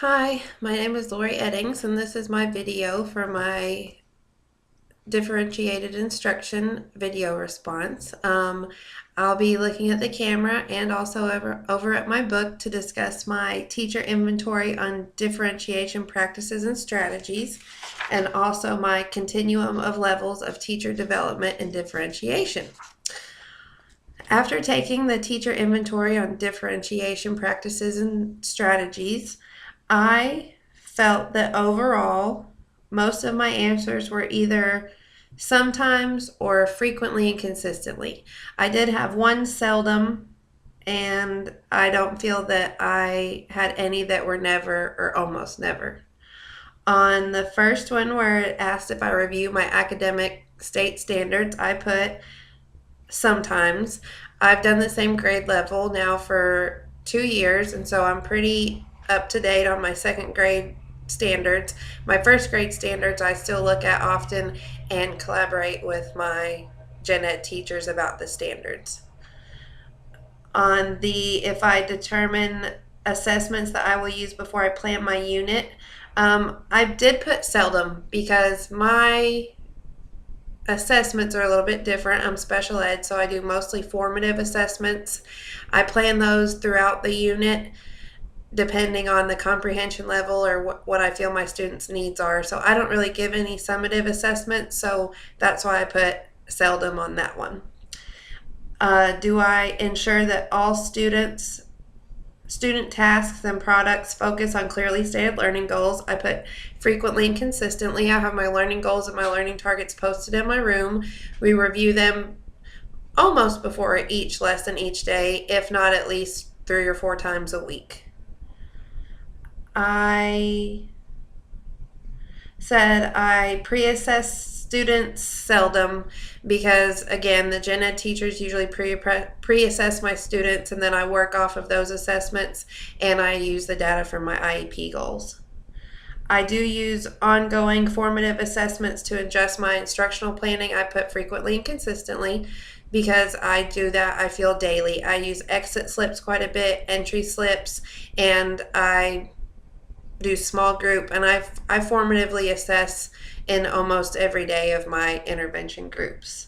Hi, my name is Lori Eddings, and this is my video for my differentiated instruction video response. I'll be looking at the camera and also over at my book to discuss my teacher inventory on differentiation practices and strategies, and also my continuum of levels of teacher development and differentiation. After taking the teacher inventory on differentiation practices and strategies, I felt that overall, most of my answers were either sometimes or frequently and consistently. I did have one seldom, and I don't feel that I had any that were never or almost never. On the first one, where it asked if I review my academic state standards, I put sometimes. I've done the same grade level now for 2 years, and so I'm pretty up to date on my second grade standards. My first grade standards I still look at often and collaborate with my gen ed teachers about the standards. On the if I determine assessments that I will use before I plan my unit, I did put seldom because my assessments are a little bit different. I'm special ed, so I do mostly formative assessments. I plan those throughout the unit depending on the comprehension level or what I feel my students' needs are. So I don't really give any summative assessments, so that's why I put seldom on that one. Do I ensure that all student tasks and products focus on clearly stated learning goals? I put frequently and consistently. I have my learning goals and my learning targets posted in my room. We review them almost before each lesson each day, if not at least 3 or 4 times a week. I said I pre-assess students seldom because, again, the gen ed teachers usually pre-assess my students, and then I work off of those assessments and I use the data from my IEP goals. I do use ongoing formative assessments to adjust my instructional planning. I put frequently and consistently because I do that, I feel, daily. I use exit slips quite a bit, entry slips, and I do small group, and I formatively assess in almost every day of my intervention groups.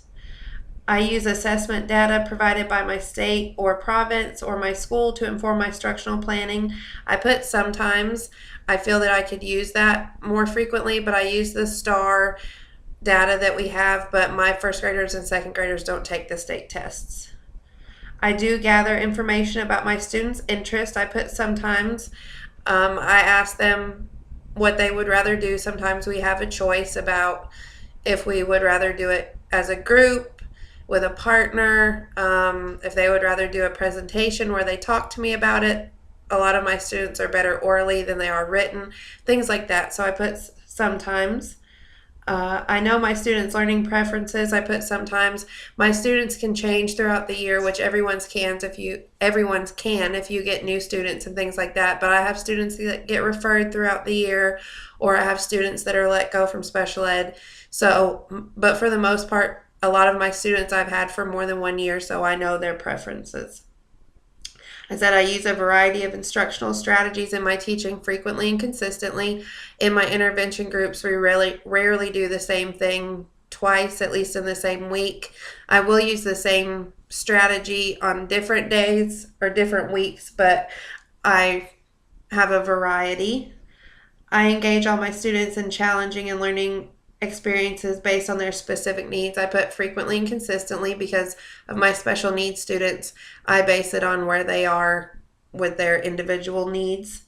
I use assessment data provided by my state or province or my school to inform my instructional planning. I put sometimes. I feel that I could use that more frequently, but I use the STAR data that we have, but my first graders and second graders don't take the state tests. I do gather information about my students' interest. I put sometimes. I ask them what they would rather do. Sometimes we have a choice about if we would rather do it as a group, with a partner, if they would rather do a presentation where they talk to me about it. A lot of my students are better orally than they are written, things like that. So I put sometimes. I know my students' learning preferences. I put sometimes. My students can change throughout the year, which everyone's can if you get new students and things like that. But I have students that get referred throughout the year, or I have students that are let go from special ed. So, but for the most part, a lot of my students I've had for more than 1 year, so I know their preferences. I said I use a variety of instructional strategies in my teaching frequently and consistently. In my intervention groups, we rarely do the same thing twice, at least in the same week. I will use the same strategy on different days or different weeks, but I have a variety. I engage all my students in challenging and learning experiences based on their specific needs. I put frequently and consistently because of my special needs students. I base it on where they are with their individual needs.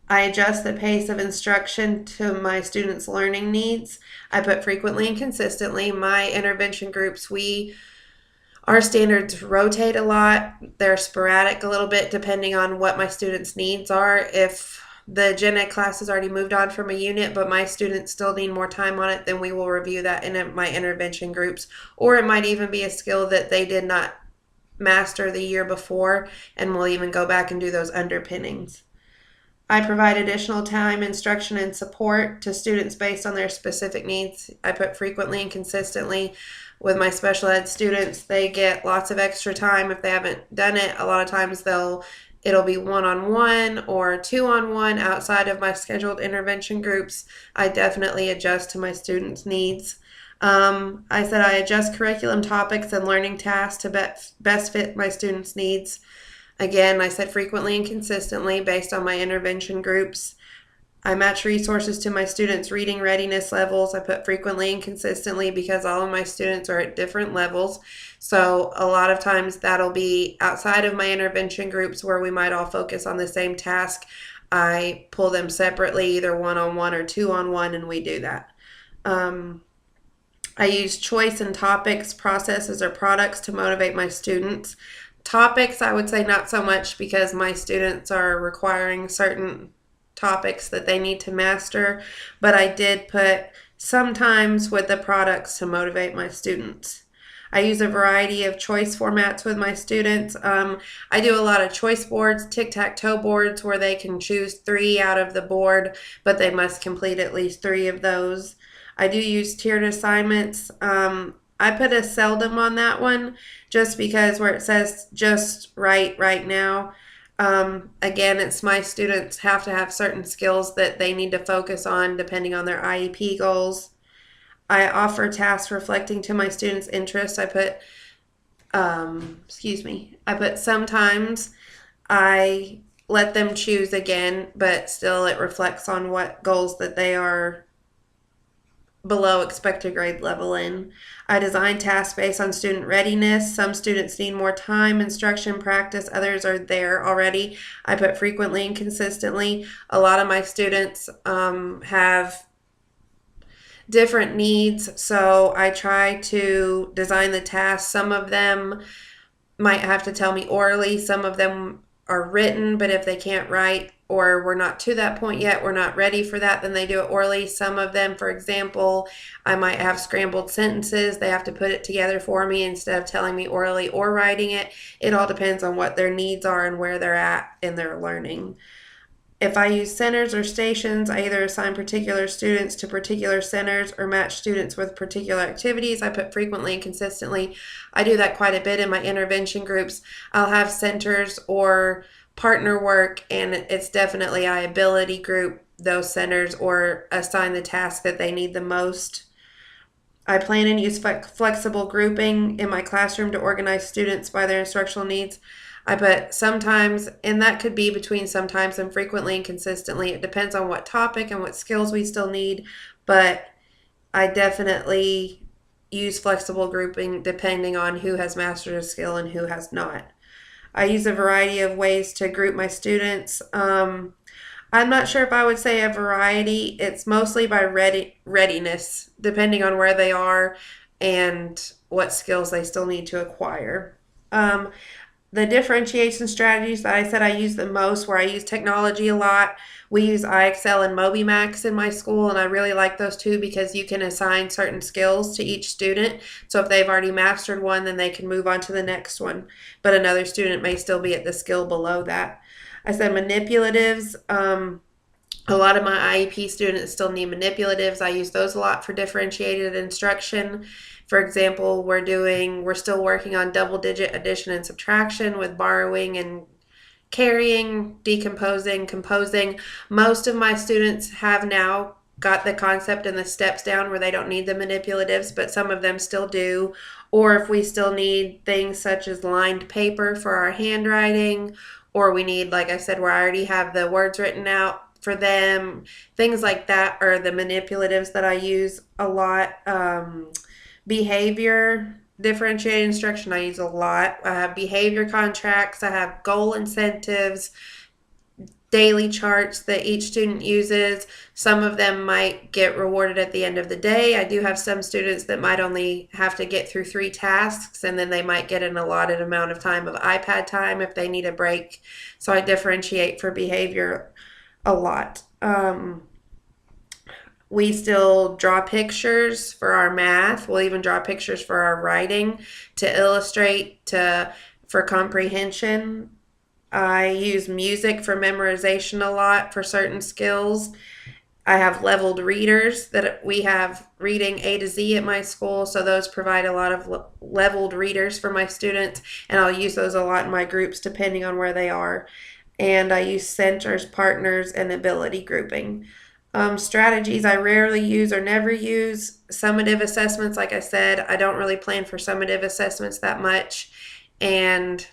I adjust the pace of instruction to my students' learning needs. I put frequently and consistently. My intervention groups, our standards rotate a lot. They're sporadic a little bit depending on what my students' needs are. If the gen ed class has already moved on from a unit, but my students still need more time on it, then we will review that in my intervention groups. Or it might even be a skill that they did not master the year before, and we'll even go back and do those underpinnings. I provide additional time, instruction, and support to students based on their specific needs. I put frequently and consistently. With my special ed students, they get lots of extra time if they haven't done it. A lot of times it'll be one-on-one or two-on-one outside of my scheduled intervention groups. I definitely adjust to my students' needs. I said I adjust curriculum topics and learning tasks to best fit my students' needs. Again, I said frequently and consistently based on my intervention groups. I match resources to my students' reading readiness levels. I put frequently and consistently because all of my students are at different levels. So a lot of times that'll be outside of my intervention groups where we might all focus on the same task. I pull them separately, either one-on-one or two-on-one, and we do that. I use choice and topics, processes, or products to motivate my students. Topics, I would say not so much because my students are requiring certain topics that they need to master, but I did put sometimes with the products to motivate my students. I use a variety of choice formats with my students. I do a lot of choice boards, tic-tac-toe boards, where they can choose 3 out of the board, but they must complete at least 3 of those. I do use tiered assignments. I put a seldom on that one just because where it says just right now. Again, it's my students have to have certain skills that they need to focus on depending on their IEP goals. I offer tasks reflecting to my students' interests. I put sometimes. I let them choose again, but still it reflects on what goals that they are below expected grade level in. I design tasks based on student readiness. Some students need more time, instruction, practice. Others are there already. I put frequently and consistently. A lot of my students have different needs, so I try to design the tasks. Some of them might have to tell me orally. Some of them are written, but if they can't write or we're not to that point yet, we're not ready for that, then they do it orally. Some of them, for example, I might have scrambled sentences. They have to put it together for me instead of telling me orally or writing it. It all depends on what their needs are and where they're at in their learning. If I use centers or stations, I either assign particular students to particular centers or match students with particular activities. I put frequently and consistently. I do that quite a bit in my intervention groups. I'll have centers or partner work, and it's definitely I ability group those centers or assign the task that they need the most. I plan and use flexible grouping in my classroom to organize students by their instructional needs. I put sometimes, and that could be between sometimes and frequently and consistently. It depends on what topic and what skills we still need, but I definitely use flexible grouping depending on who has mastered a skill and who has not. I use a variety of ways to group my students. I'm not sure if I would say a variety. It's mostly by readiness, depending on where they are and what skills they still need to acquire. The differentiation strategies that I said I use the most, where I use technology a lot. We use IXL and MobiMax in my school, and I really like those two because you can assign certain skills to each student. So if they've already mastered one, then they can move on to the next one. But another student may still be at the skill below that. I said manipulatives. A lot of my IEP students still need manipulatives. I use those a lot for differentiated instruction. For example, we're still working on double-digit addition and subtraction with borrowing and carrying, decomposing, composing. Most of my students have now got the concept and the steps down where they don't need the manipulatives, but some of them still do. Or if we still need things such as lined paper for our handwriting, or we need, like I said, where I already have the words written out for them, things like that are the manipulatives that I use a lot. Behavior differentiated instruction I use a lot. I have behavior contracts. I have goal incentives, daily charts that each student uses. Some of them might get rewarded at the end of the day. I do have some students that might only have to get through 3 tasks, and then they might get an allotted amount of time of iPad time if they need a break. So I differentiate for behavior a lot. We still draw pictures for our math. We'll even draw pictures for our writing to illustrate for comprehension. I use music for memorization a lot for certain skills. I have leveled readers that we have reading A to Z at my school, so those provide a lot of leveled readers for my students, and I'll use those a lot in my groups depending on where they are. and I use centers, partners, and ability grouping. Strategies I rarely use or never use. Summative assessments, like I said, I don't really plan for summative assessments that much. And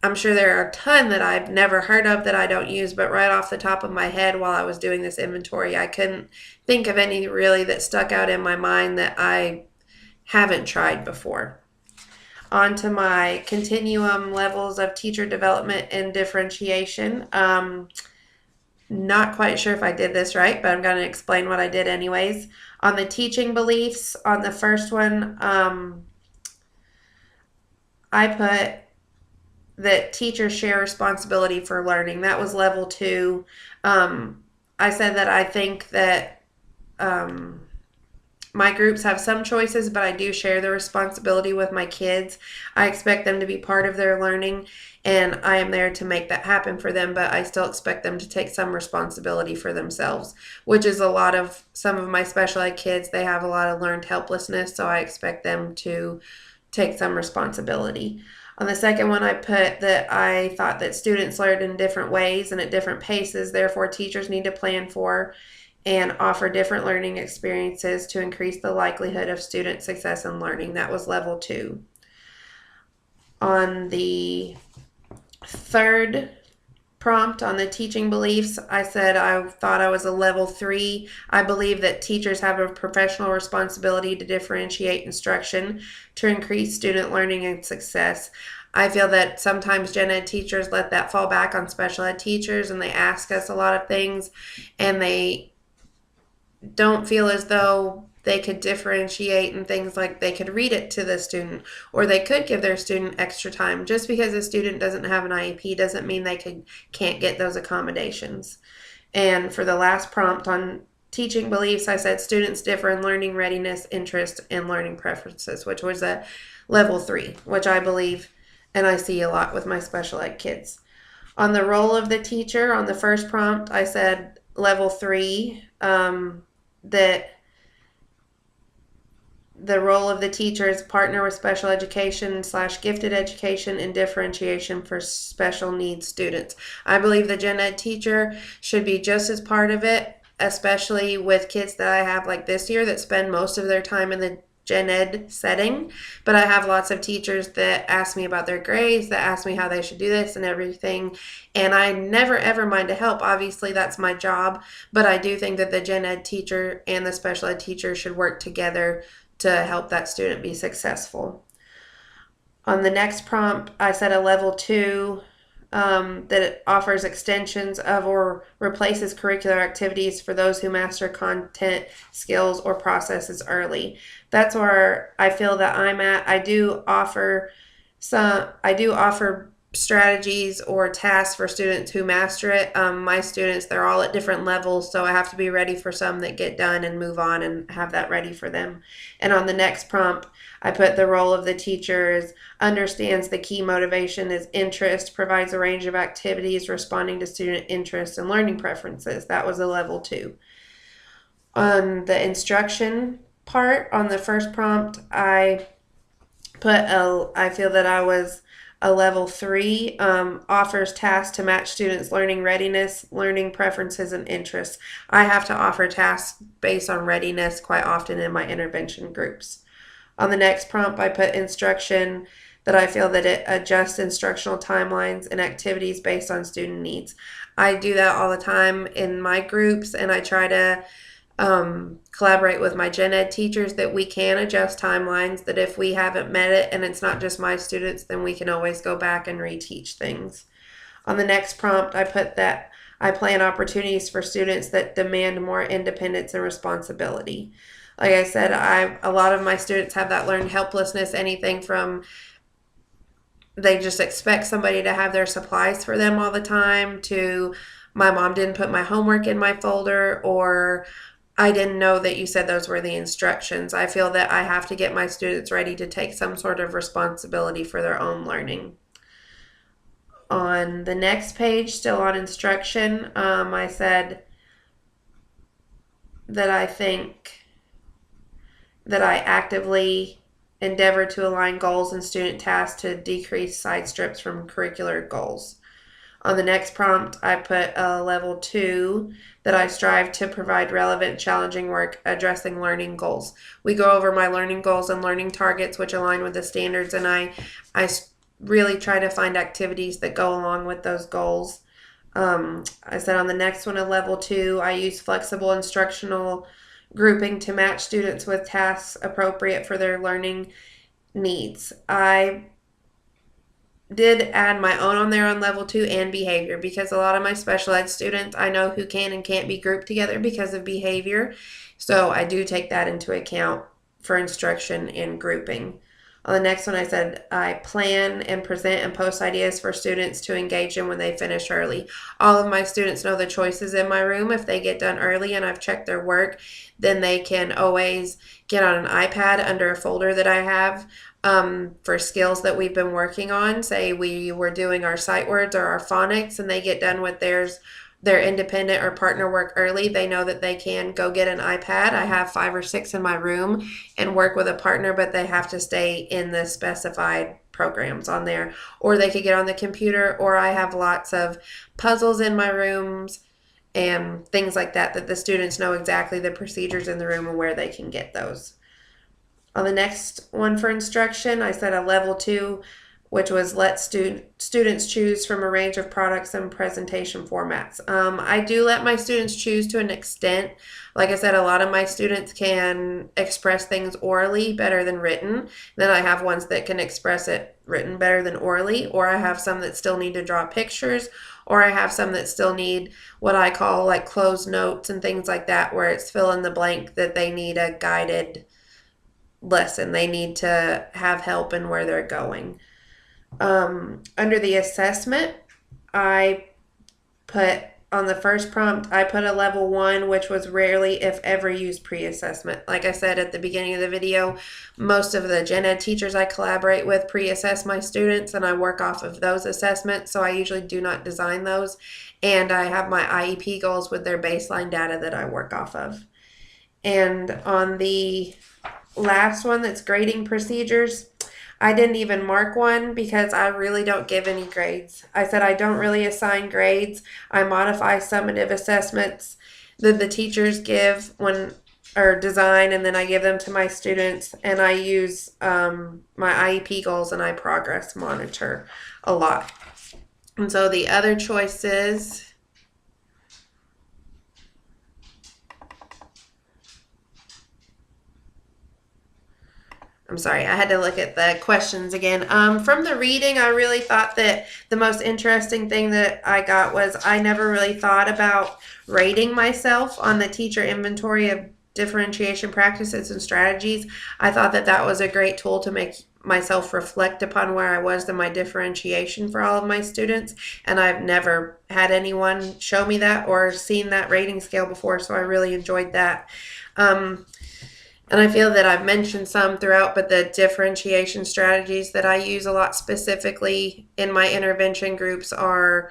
I'm sure there are a ton that I've never heard of that I don't use, but right off the top of my head while I was doing this inventory, I couldn't think of any really that stuck out in my mind that I haven't tried before. On to my continuum levels of teacher development and differentiation. Not quite sure if I did this right, but I'm going to explain what I did anyways. On the teaching beliefs, on the first one, I put that teachers share responsibility for learning. That was level 2. I said that I think that my groups have some choices, but I do share the responsibility with my kids. I expect them to be part of their learning, and I am there to make that happen for them, but I still expect them to take some responsibility for themselves, which is a lot of some of my special ed kids. They have a lot of learned helplessness, so I expect them to take some responsibility. On the second one, I put that I thought that students learned in different ways and at different paces, therefore teachers need to plan for and offer different learning experiences to increase the likelihood of student success and learning. That was level 2. On the third prompt on the teaching beliefs, I said I thought I was a level 3. I believe that teachers have a professional responsibility to differentiate instruction to increase student learning and success. I feel that sometimes gen ed teachers let that fall back on special ed teachers, and they ask us a lot of things, and they don't feel as though they could differentiate and things like they could read it to the student, or they could give their student extra time. Just because a student doesn't have an IEP doesn't mean they can't get those accommodations. And for the last prompt on teaching beliefs, I said students differ in learning readiness, interest, and learning preferences, which was a level 3, which I believe and I see a lot with my special ed kids. On the role of the teacher, on the first prompt, I said level 3, that the role of the teacher is partner with special education / gifted education and differentiation for special needs students. I believe the gen ed teacher should be just as part of it, especially with kids that I have like this year that spend most of their time in the gen ed setting. But I have lots of teachers that ask me about their grades, that ask me how they should do this and everything. And I never ever mind to help. Obviously, that's my job. But I do think that the gen ed teacher and the special ed teacher should work together to help that student be successful. On the next prompt, I said a level 2 that it offers extensions of or replaces curricular activities for those who master content, skills, or processes early. That's where I feel that I'm at. I do offer strategies or tasks for students who master it. My students, they're all at different levels, so I have to be ready for some that get done and move on and have that ready for them. And on the next prompt, I put the role of the teacher is understands the key motivation is interest, provides a range of activities responding to student interests and learning preferences. That was a level 2. On the instruction part, on the first prompt, I feel that I was a level 3, offers tasks to match students' learning readiness, learning preferences, and interests. I have to offer tasks based on readiness quite often in my intervention groups. On the next prompt, I put instruction that I feel that it adjusts instructional timelines and activities based on student needs. I do that all the time in my groups, and I try to collaborate with my gen ed teachers that we can adjust timelines, that if we haven't met it and it's not just my students, then we can always go back and reteach things. On the next prompt, I put that I plan opportunities for students that demand more independence and responsibility. Like I said, a lot of my students have that learned helplessness, anything from they just expect somebody to have their supplies for them all the time, to my mom didn't put my homework in my folder, or I didn't know that you said those were the instructions. I feel that I have to get my students ready to take some sort of responsibility for their own learning. On the next page, still on instruction, I said that I think that I actively endeavor to align goals and student tasks to decrease side strips from curricular goals. On the next prompt, I put a level 2 that I strive to provide relevant, challenging work addressing learning goals. We go over my learning goals and learning targets, which align with the standards, and I really try to find activities that go along with those goals. I said on the next one, a level 2, I use flexible instructional grouping to match students with tasks appropriate for their learning needs. I did add my own on there on level 2 and behavior, because a lot of my special ed students I know who can and can't be grouped together because of behavior. So I do take that into account for instruction and grouping. On the next one, I said I plan and present and post ideas for students to engage in when they finish early. All of my students know the choices in my room. If they get done early and I've checked their work, then they can always get on an iPad under a folder that I have for skills that we've been working on. Say we were doing our sight words or our phonics and they get done with their independent or partner work early, they know that they can go get an iPad. I have 5 or 6 in my room and work with a partner, but they have to stay in the specified programs on there. Or they could get on the computer, or I have lots of puzzles in my rooms and things like that the students know exactly the procedures in the room and where they can get those. On the next one for instruction, I said a level 2, which was let students choose from a range of products and presentation formats. I do let my students choose to an extent. Like I said, a lot of my students can express things orally better than written. Then I have ones that can express it written better than orally, or I have some that still need to draw pictures, or I have some that still need what I call like closed notes and things like that, where it's fill in the blank that they need a guided lesson. They need to have help in where they're going. Under the assessment, I put on the first prompt, I put a level 1, which was rarely, if ever, use pre-assessment. Like I said at the beginning of the video, most of the gen ed teachers I collaborate with pre-assess my students, and I work off of those assessments, so I usually do not design those. And I have my IEP goals with their baseline data that I work off of. And on the last one, that's grading procedures, I didn't even mark one because I really don't give any grades. I said I don't really assign grades. I modify summative assessments that the teachers give or design, and then I give them to my students, and I use my IEP goals and I progress monitor a lot. And so the other choices, I'm sorry, I had to look at the questions again. From the reading, I really thought that the most interesting thing that I got was I never really thought about rating myself on the teacher inventory of differentiation practices and strategies. I thought that that was a great tool to make myself reflect upon where I was in my differentiation for all of my students. And I've never had anyone show me that or seen that rating scale before, so I really enjoyed that. And I feel that I've mentioned some throughout, but the differentiation strategies that I use a lot specifically in my intervention groups are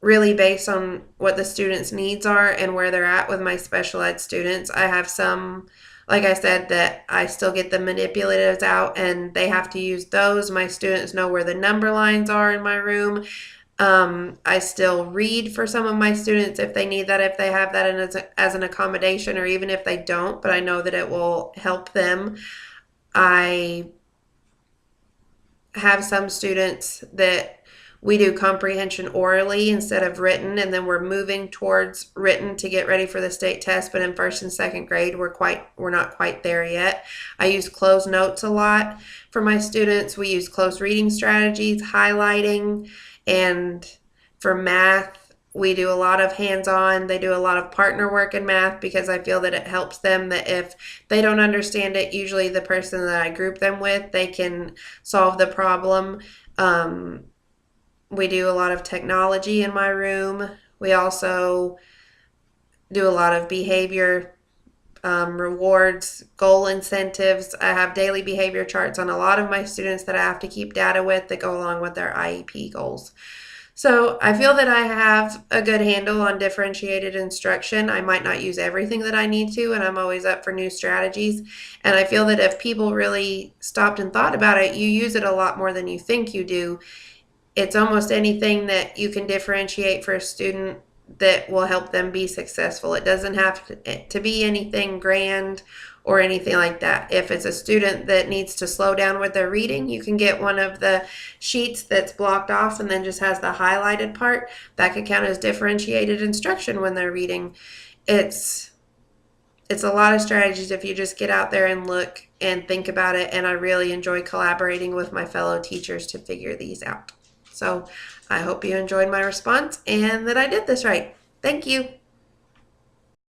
really based on what the students' needs are and where they're at with my special ed students. I have some, like I said, that I still get the manipulatives out and they have to use those. My students know where the number lines are in my room. I still read for some of my students if they need that, if they have that as an accommodation, or even if they don't, but I know that it will help them. I have some students that we do comprehension orally instead of written, and then we're moving towards written to get ready for the state test, but in first and second grade we're not quite there yet. I use closed notes a lot for my students. We use closed reading strategies, highlighting. And for math, we do a lot of hands-on. They do a lot of partner work in math because I feel that it helps them, that if they don't understand it, usually the person that I group them with, they can solve the problem. We do a lot of technology in my room. We also do a lot of behavior rewards, goal incentives. I have daily behavior charts on a lot of my students that I have to keep data with that go along with their IEP goals. So I feel that I have a good handle on differentiated instruction. I might not use everything that I need to, and I'm always up for new strategies. And I feel that if people really stopped and thought about it, you use it a lot more than you think you do. It's almost anything that you can differentiate for a student that will help them be successful. It doesn't have to be anything grand or anything like that. If it's a student that needs to slow down with their reading, you can get one of the sheets that's blocked off and then just has the highlighted part. That could count as differentiated instruction when they're reading. It's it's a lot of strategies if you just get out there and look and think about it. And I really enjoy collaborating with my fellow teachers to figure these out. So I hope you enjoyed my response and that I did this right. Thank you.